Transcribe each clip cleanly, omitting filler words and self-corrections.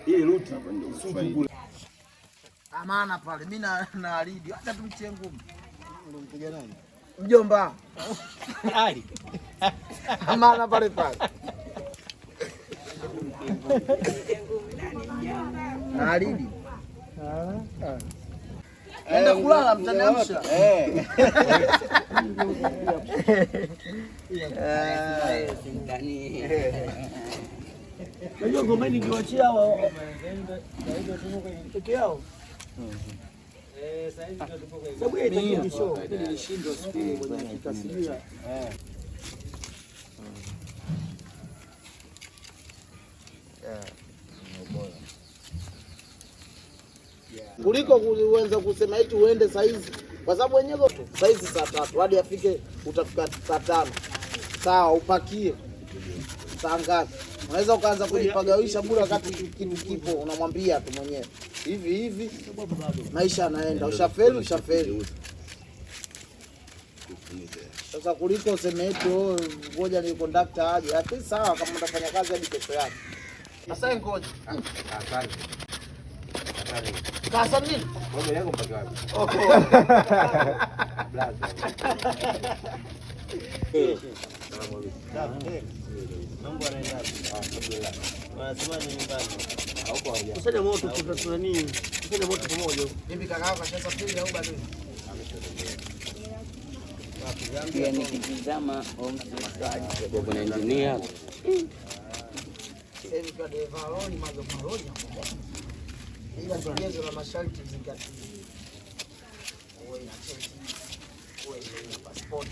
Hii ruti supu. Amana pale mimi na alidi hata tumtie ngumi. Unampiga nani? Mjomba. Ali. Amana pale pale. Na alidi. Nenda kulala mtaniamsha. Hiyo ngoma nikiwachia hao peke yao. Sababu yeye itakisho nilishindwa siku kwenye kikasilia. Kuliko kuanza kusema eti uende saizi, kwa sababu wenyewe saizi saa 3 hadi afike utafika saa 5. Sawa, upakie saa ngapi? Unaweza ukaanza kujipagawisha bure wakati kitu kipo, unamwambia tu mwenyewe hivi hivi, maisha yanaenda. Ushafeli. Sasa kuliko useme eti ngoja ni conductor aje, lakini sawa kama unafanya kazi hadi kesho yake. Sasa ngoja. Asante. Kasa nini? Wewe yako mpaka wapi? Blaza. Mambo yanaenda wapi? Alhamdulillah. Wanasema ni nyumbani. Hauko haja. Kusanya moto kwa nini? Kusanya moto pamoja. Mimi kaka yako kashasa pili au bado? Pia nikitizama kuna engineer. Hivi kwa devaloni maloni. Ila vigezo na masharti zingatiwe. Uwe na cheti, uwe na passport,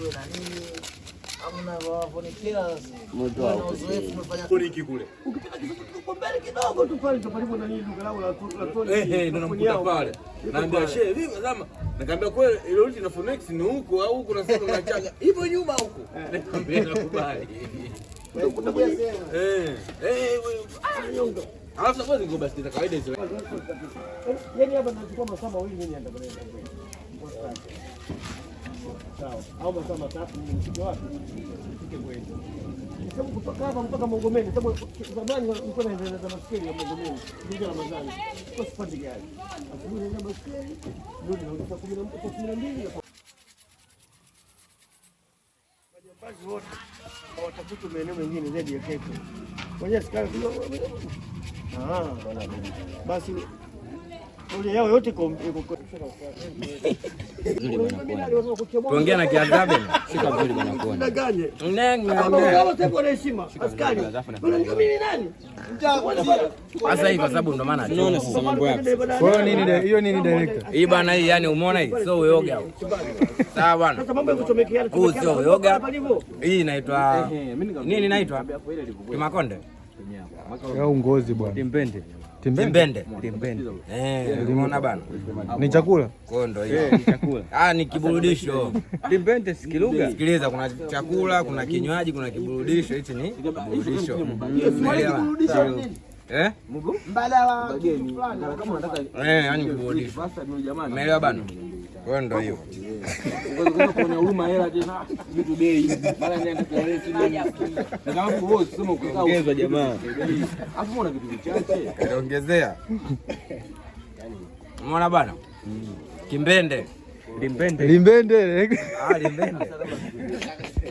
uwe na nini, hamna wavonikira mtu wa uzoefu umefanya poliki kule. Ukipita kitu mbele kidogo tu pale palipo na nini duka lao la Tony. Ndio namkuta pale. Naambia shehe, vipi kama nikamwambia kweli ile ruti na Phoenix ni huko au kuna sehemu unachaga. Hivyo nyuma huko. Nikamwambia nakubali. Nyongo. Alafu sasa ngoja basi kawaida hizo. Yaani hapa tunachukua masaa mawili mimi nienda kwenda. Sawa. Au masaa matatu mimi nifike wapi? Nifike kwenda. Sababu kutoka hapa mpaka Magomeni, sababu zamani nilikuwa naenda na baskeli ya Magomeni, ndio Ramadhani. Kwa sipandi gari. Asubuhi naenda baskeli, ndio narudi saa 12 Majambazi wote hawatafuta maeneo mengine zaidi ya Keko. Mwenye sikari basi ule yao yote tuongea na Hadzabe shika vizuri bwana kuona. Ndaganye. Neng. Tembo na heshima. Askari. Unajua mimi nani? Sasa hivi kwa sababu ndo maana tunaona sasa mambo yako. Kwa nini hiyo nini director? Hii bwana hii yani umeona hii sio uyoga. Sawa bwana. Sasa mambo ya kuchomekeana sio uyoga. Hii inaitwa nini inaitwa? Kimakonde. Au ngozi bwana. Timbende. Umeona bana? Ni chakula? Kondo hiyo. Ni chakula. Ni kiburudisho. Timbende si kilugha. Sikiliza, kuna chakula, kuna kinywaji, kuna kiburudisho. Hichi ni kiburudisho. Mbadala kama unataka yani kiburudisho. Umeelewa bana? Kondo hiyo. Ngoja kuona huruma hela tena vitu bei. Mara nenda kwa rate ile. Na kama wewe usema ukaongeza jamaa. Hapo una vitu vichache. Ongezea. Umeona bana? Kimbende. Limbende. Limbende.